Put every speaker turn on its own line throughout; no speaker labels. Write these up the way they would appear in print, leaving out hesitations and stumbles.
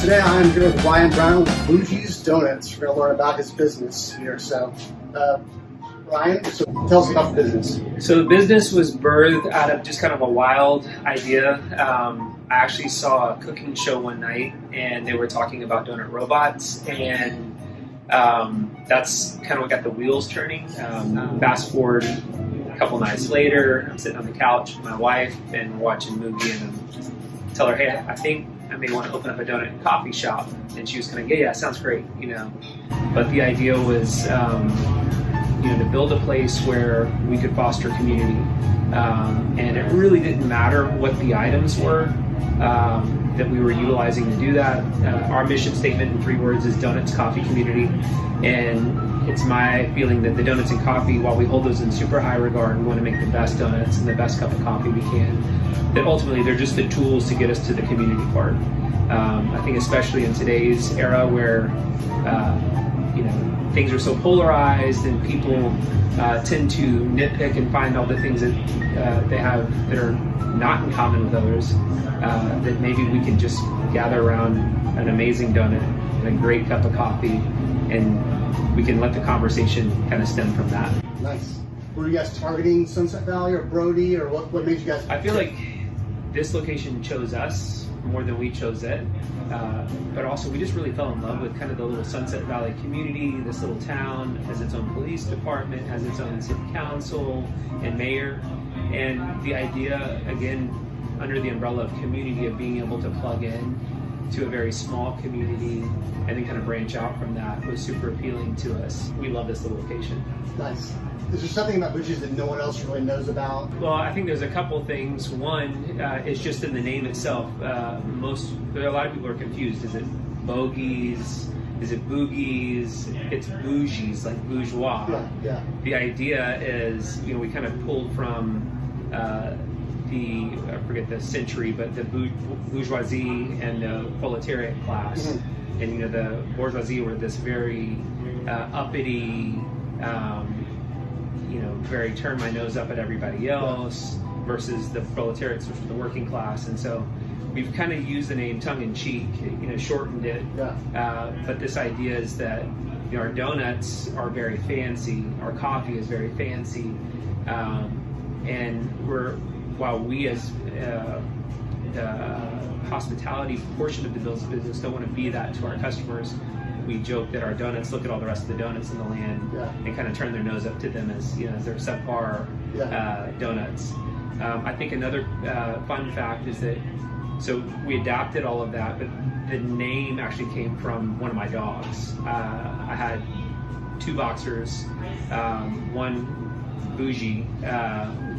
Today I'm here with Ryan Brown with Bougie's Donuts. We're going to learn about his business here. So, Ryan, tell us about the business.
So the business was birthed out of just kind of a wild idea. I actually saw a cooking show one night, and they were talking about donut robots, and that's kind of what got the wheels turning. Fast forward a couple nights later, I'm sitting on the couch with my wife, and we're watching a movie, and I tell her, hey, I think I may want to open up a donut and coffee shop. And she was kind of, yeah, sounds great, you know. But the idea was, to build a place where we could foster community. And it really didn't matter what the items were that we were utilizing to do that. Our mission statement in 3 words is donuts, coffee, community. And it's my feeling that the donuts and coffee, while we hold those in super high regard, we want to make the best donuts and the best cup of coffee we can, that ultimately they're just the tools to get us to the community part. I think especially in today's era where things are so polarized and people tend to nitpick and find all the things that they have that are not in common with others, that maybe we can just gather around an amazing donut and a great cup of coffee, and we can let the conversation kind of stem from that.
Nice. Were you guys targeting Sunset Valley or Brody, or what made you guys?
I feel like this location chose us more than we chose it, but also we just really fell in love with kind of the little Sunset Valley community. This little town has its own police department, has its own city council and mayor, and the idea, again, under the umbrella of community, of being able to plug in to a very small community and then kind of branch out from that was super appealing to us. We love this little location.
Nice. Is there something about Bougie's that no one else really knows about?
Well, I think there's a couple things. One, it's just in the name itself. A lot of people are confused. Is it bogies? Is it boogies? It's bougies, like bourgeois.
Yeah.
The idea is, we kind of pulled from I forget the century, but the bourgeoisie and the proletariat class. Mm-hmm. And the bourgeoisie were this very uppity, very turn my nose up at everybody else, versus the proletariats, which are the working class. And so we've kind of used the name tongue-in-cheek, shortened it. But this idea is that our donuts are very fancy, our coffee is very fancy, and while we as the hospitality portion of the business don't want to be that to our customers, we joke that our donuts look at all the rest of the donuts in the land and kind of turn their nose up to them as their subpar donuts. I think another fun fact is that, so we adapted all of that, but the name actually came from one of my dogs. I had 2 boxers, one Bougie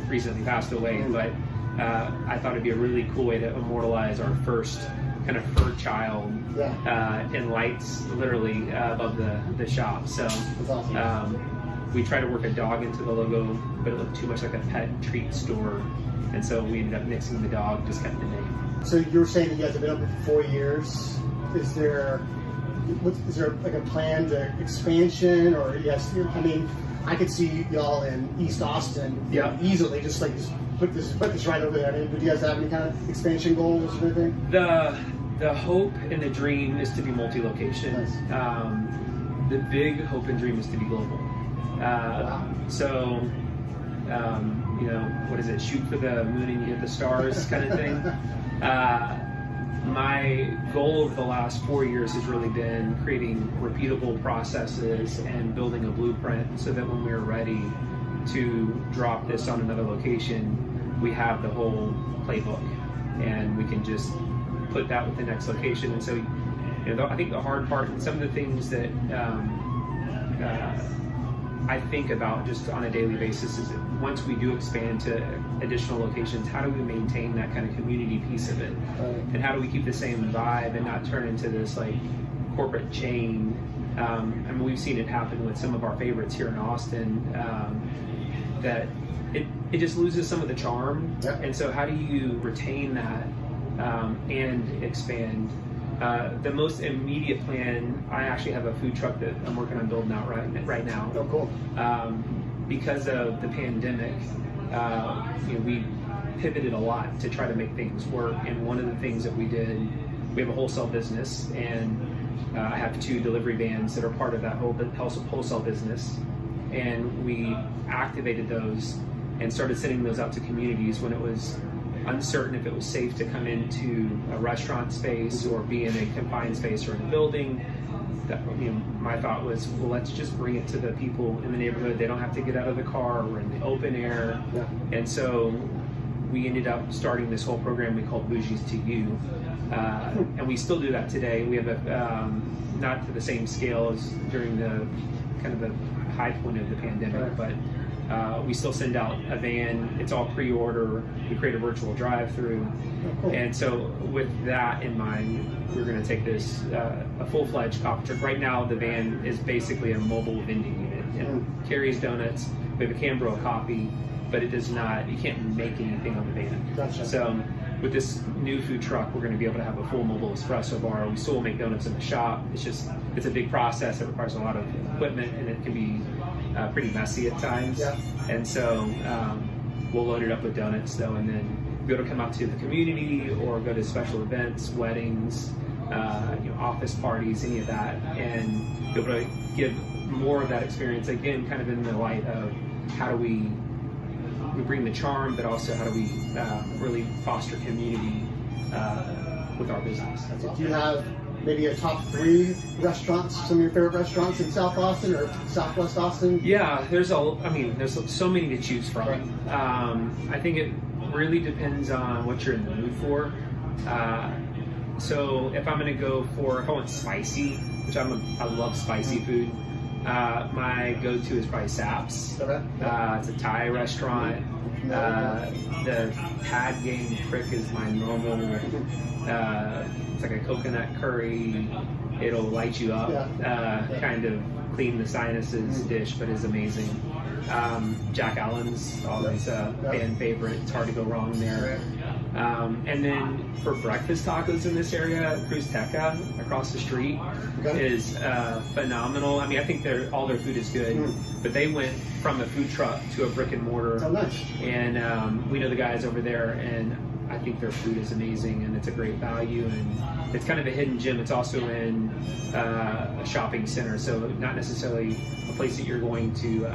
recently passed away, but I thought it'd be a really cool way to immortalize our first kind of fur child in lights literally above the shop. So we tried to work a dog into the logo, but it looked too much like a pet treat store, and so we ended up nixing the dog, just kept the name.
So you were saying that you guys have been open for 4 years. Is there like a plan to expansion, or yes? I mean, I could see y'all in East Austin easily, just put this right over there. I mean, do you guys have any kind of expansion goals or anything?
The hope and the dream is to be multi-location. Nice. The big hope and dream is to be global. So, what is it? Shoot for the moon and you hit the stars kind of thing. My goal over the last 4 years has really been creating repeatable processes and building a blueprint so that when we're ready to drop this on another location, we have the whole playbook and we can just put that with the next location. And so, I think the hard part and some of the things that I think about just on a daily basis is that once we do expand to additional locations, how do we maintain that kind of community piece of it? And how do we keep the same vibe and not turn into this like corporate chain? I mean, we've seen it happen with some of our favorites here in Austin, that it just loses some of the charm. And so how do you retain that and expand? The most immediate plan, I actually have a food truck that I'm working on building out right now.
Oh, cool.
Because of the pandemic, we pivoted a lot to try to make things work. And one of the things that we did we have a wholesale business, and I have 2 delivery vans that are part of that wholesale business, and we activated those and started sending those out to communities when it was uncertain if it was safe to come into a restaurant space or be in a confined space or in a building. My thought was, well, let's just bring it to the people in the neighborhood. They don't have to get out of the car. We're in the open air. Yeah. And so we ended up starting this whole program we called Bougie's to You. And we still do that today. We have not to the same scale as during the kind of the high point of the pandemic, but we still send out a van. It's all pre-order. We create a virtual drive-through. Oh, cool. And so with that in mind, we're going to take this a full-fledged coffee truck. Right now, the van is basically a mobile vending unit. It carries donuts. We have a can brew of coffee, but it does not. You can't make anything on the van.
Gotcha.
So with this new food truck, we're going to be able to have a full mobile espresso bar. We still make donuts in the shop. It's a big process. It requires a lot of equipment, and it can be pretty messy at times. Yeah. And so we'll load it up with donuts though, and then be able to come out to the community or go to special events, weddings, office parties, any of that, and be able to give more of that experience, again, kind of in the light of how do we bring the charm, but also how do we really foster community with our business.
Do you have maybe a top 3 restaurants, some of your favorite restaurants in South Austin or Southwest Austin?
Yeah, there's so many to choose from. Right. I think it really depends on what you're in the mood for. So if I'm going to go if I want spicy, which I love spicy food, my go-to is probably Sap's. Okay. It's a Thai restaurant. The pad game prick is my normal. It's like a coconut curry. It'll light you up, kind of clean the sinuses dish, but is amazing. Jack Allen's always a fan favorite. It's hard to go wrong there. And then for breakfast tacos in this area, Cruz Teca across the street is phenomenal. I mean, I think all their food is good, but they went from a food truck to a brick and mortar.
Oh, nice.
And we know the guys over there, and I think their food is amazing, and it's a great value, and it's kind of a hidden gem. It's also in a shopping center, so not necessarily a place that you're going to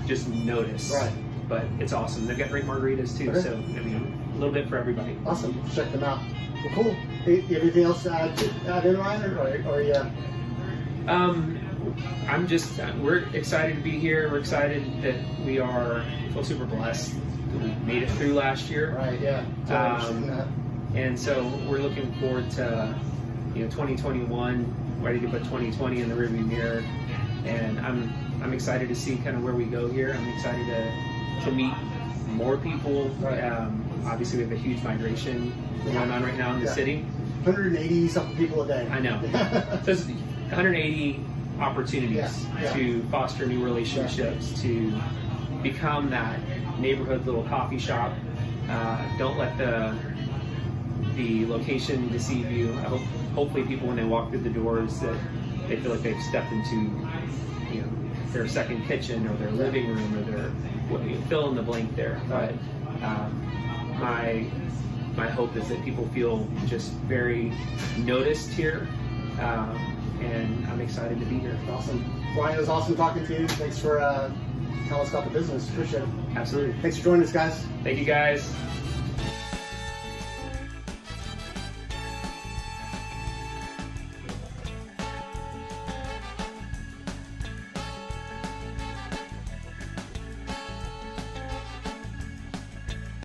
just notice. Right. But it's awesome. They've got great margaritas too, so I mean, a little bit for everybody.
Awesome. Check them out. Well, cool. Anything else to add in, Ryan, or yeah?
We're excited to be here. We're excited that we feel super blessed that we made it through last year.
Right. Yeah.
And so we're looking forward to 2021, ready to put 2020 in the rearview mirror, and I'm excited to see kind of where we go here. I'm excited to meet more people. Right. Obviously, we have a huge migration going on right now in the city.
180 something people a day.
I know. So it's 180 opportunities to foster new relationships, to become that neighborhood little coffee shop. Don't let the location deceive you. Hopefully people, when they walk through the doors, that they feel like they've stepped into their second kitchen or their living room or their fill in the blank there. But my hope is that people feel just very noticed here, and I'm excited to be here.
Awesome. Ryan, it was awesome talking to you. Thanks for telling us about the business. Appreciate it.
Absolutely.
Thanks for joining us, guys.
Thank you, guys.